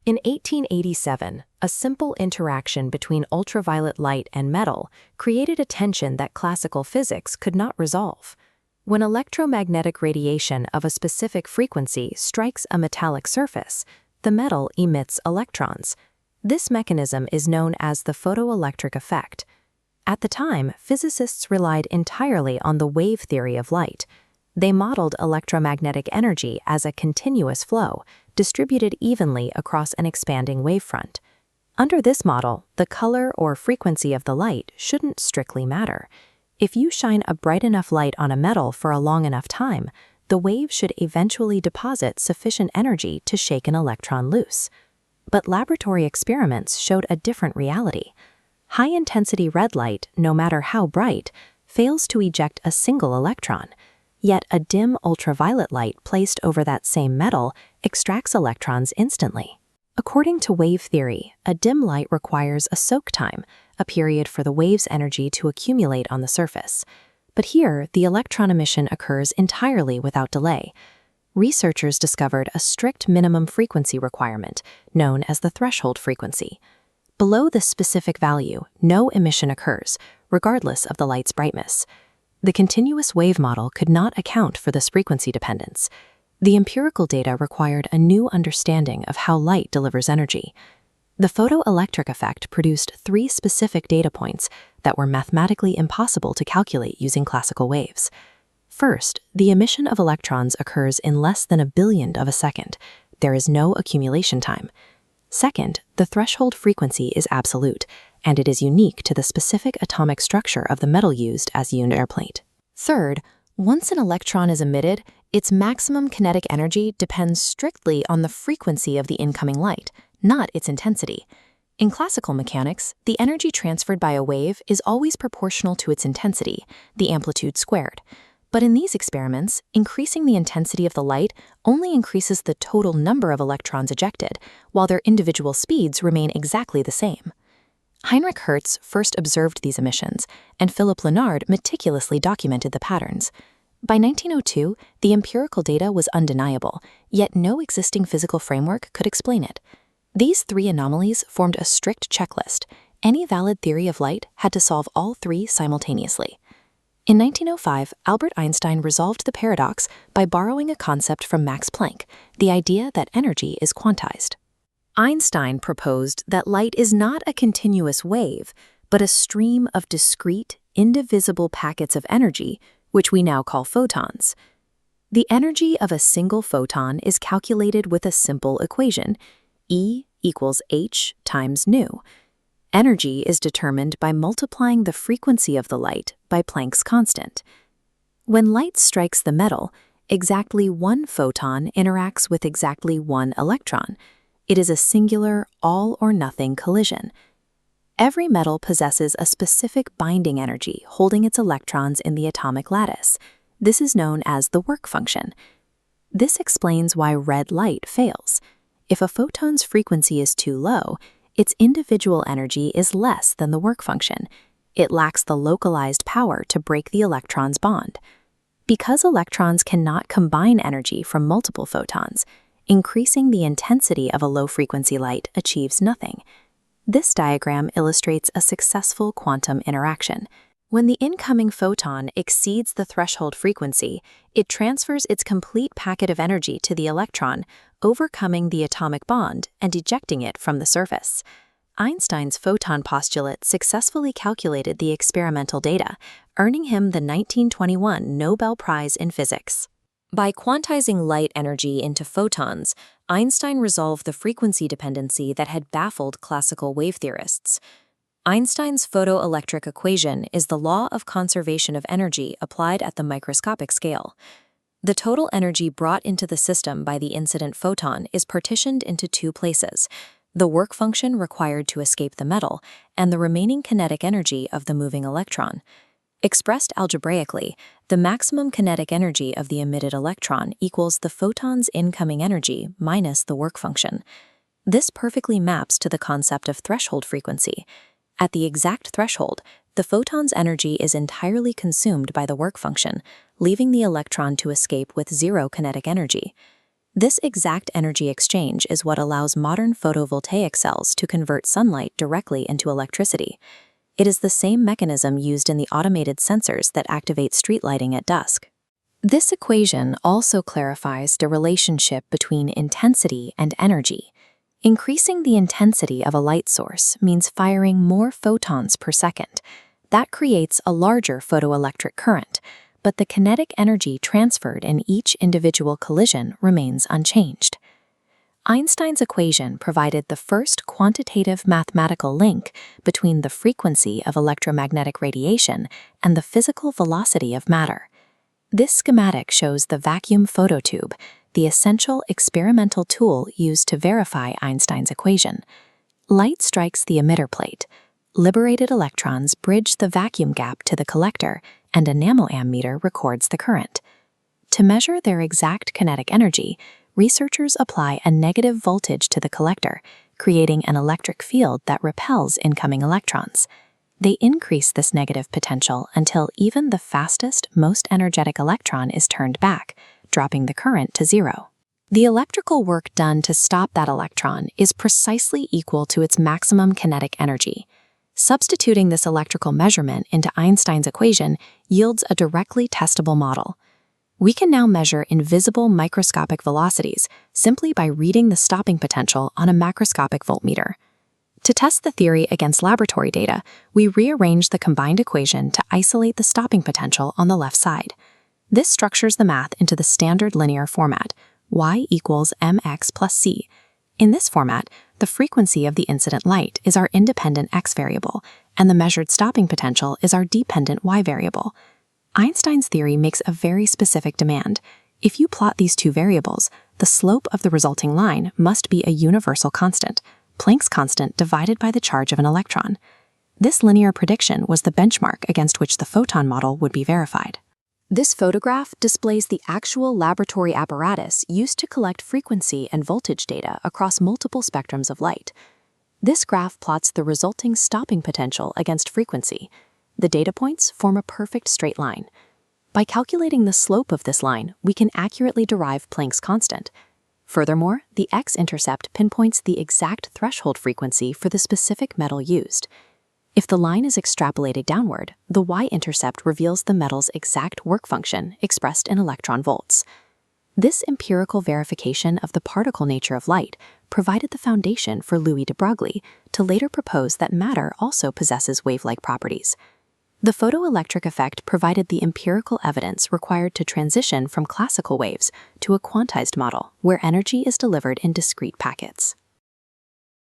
In 1887, a simple interaction between ultraviolet light and metal created a tension that classical physics could not resolve. When electromagnetic radiation of a specific frequency strikes a metallic surface, the metal emits electrons. This mechanism is known as the photoelectric effect. At the time, physicists relied entirely on the wave theory of light. They modeled electromagnetic energy as a continuous flow, distributed evenly across an expanding wavefront. Under this model, the color or frequency of the light shouldn't strictly matter. If you shine a bright enough light on a metal for a long enough time, the wave should eventually deposit sufficient energy to shake an electron loose. But laboratory experiments showed a different reality. High-intensity red light, no matter how bright, fails to eject a single electron. Yet a dim ultraviolet light placed over that same metal extracts electrons instantly. According to wave theory, a dim light requires a soak time, a period for the wave's energy to accumulate on the surface. But here, the electron emission occurs entirely without delay. Researchers discovered a strict minimum frequency requirement, known as the threshold frequency. Below this specific value, no emission occurs, regardless of the light's brightness. The continuous wave model could not account for this frequency dependence. The empirical data required a new understanding of how light delivers energy. The photoelectric effect produced 3 specific data points that were mathematically impossible to calculate using classical waves. First, the emission of electrons occurs in less than a billionth of a second. There is no accumulation time. Second, the threshold frequency is absolute, and it is unique to the specific atomic structure of the metal used as the air plate. Third, once an electron is emitted, its maximum kinetic energy depends strictly on the frequency of the incoming light, not its intensity. In classical mechanics, the energy transferred by a wave is always proportional to its intensity, the amplitude squared. But in these experiments, increasing the intensity of the light only increases the total number of electrons ejected, while their individual speeds remain exactly the same. Heinrich Hertz first observed these emissions, and Philipp Lenard meticulously documented the patterns. By 1902, the empirical data was undeniable, yet no existing physical framework could explain it. These 3 anomalies formed a strict checklist. Any valid theory of light had to solve all 3 simultaneously. In 1905, Albert Einstein resolved the paradox by borrowing a concept from Max Planck, the idea that energy is quantized. Einstein proposed that light is not a continuous wave, but a stream of discrete, indivisible packets of energy, which we now call photons. The energy of a single photon is calculated with a simple equation, E equals h times nu. Energy is determined by multiplying the frequency of the light by Planck's constant. When light strikes the metal, exactly 1 photon interacts with exactly 1 electron. It is a singular, all-or-nothing collision. Every metal possesses a specific binding energy holding its electrons in the atomic lattice. This is known as the work function. This explains why red light fails. If a photon's frequency is too low, its individual energy is less than the work function. It lacks the localized power to break the electron's bond. Because electrons cannot combine energy from multiple photons, increasing the intensity of a low-frequency light achieves nothing. This diagram illustrates a successful quantum interaction. When the incoming photon exceeds the threshold frequency, it transfers its complete packet of energy to the electron, overcoming the atomic bond and ejecting it from the surface. Einstein's photon postulate successfully calculated the experimental data, earning him the 1921 Nobel Prize in Physics. By quantizing light energy into photons, Einstein resolved the frequency dependency that had baffled classical wave theorists. Einstein's photoelectric equation is the law of conservation of energy applied at the microscopic scale. The total energy brought into the system by the incident photon is partitioned into 2 places: the work function required to escape the metal and the remaining kinetic energy of the moving electron. Expressed algebraically, the maximum kinetic energy of the emitted electron equals the photon's incoming energy minus the work function. This perfectly maps to the concept of threshold frequency. At the exact threshold, the photon's energy is entirely consumed by the work function, leaving the electron to escape with 0 kinetic energy. This exact energy exchange is what allows modern photovoltaic cells to convert sunlight directly into electricity. It is the same mechanism used in the automated sensors that activate street lighting at dusk. This equation also clarifies the relationship between intensity and energy. Increasing the intensity of a light source means firing more photons per second. That creates a larger photoelectric current, but the kinetic energy transferred in each individual collision remains unchanged. Einstein's equation provided the first quantitative mathematical link between the frequency of electromagnetic radiation and the physical velocity of matter. This schematic shows the vacuum phototube, the essential experimental tool used to verify Einstein's equation. Light strikes the emitter plate. Liberated electrons bridge the vacuum gap to the collector, and a nanoammeter records the current. To measure their exact kinetic energy, researchers apply a negative voltage to the collector, creating an electric field that repels incoming electrons. They increase this negative potential until even the fastest, most energetic electron is turned back, dropping the current to zero. The electrical work done to stop that electron is precisely equal to its maximum kinetic energy. Substituting this electrical measurement into Einstein's equation yields a directly testable model. We can now measure invisible microscopic velocities simply by reading the stopping potential on a macroscopic voltmeter. To test the theory against laboratory data, we rearrange the combined equation to isolate the stopping potential on the left side. This structures the math into the standard linear format, y equals mx plus c. In this format, the frequency of the incident light is our independent x variable, and the measured stopping potential is our dependent y variable. Einstein's theory makes a very specific demand. If you plot these two variables, the slope of the resulting line must be a universal constant, Planck's constant divided by the charge of an electron. This linear prediction was the benchmark against which the photon model would be verified. This photograph displays the actual laboratory apparatus used to collect frequency and voltage data across multiple spectrums of light. This graph plots the resulting stopping potential against frequency. The data points form a perfect straight line. By calculating the slope of this line, we can accurately derive Planck's constant. Furthermore, the x-intercept pinpoints the exact threshold frequency for the specific metal used. If the line is extrapolated downward, the y-intercept reveals the metal's exact work function expressed in electron volts. This empirical verification of the particle nature of light provided the foundation for Louis de Broglie to later propose that matter also possesses wave-like properties. The photoelectric effect provided the empirical evidence required to transition from classical waves to a quantized model where energy is delivered in discrete packets.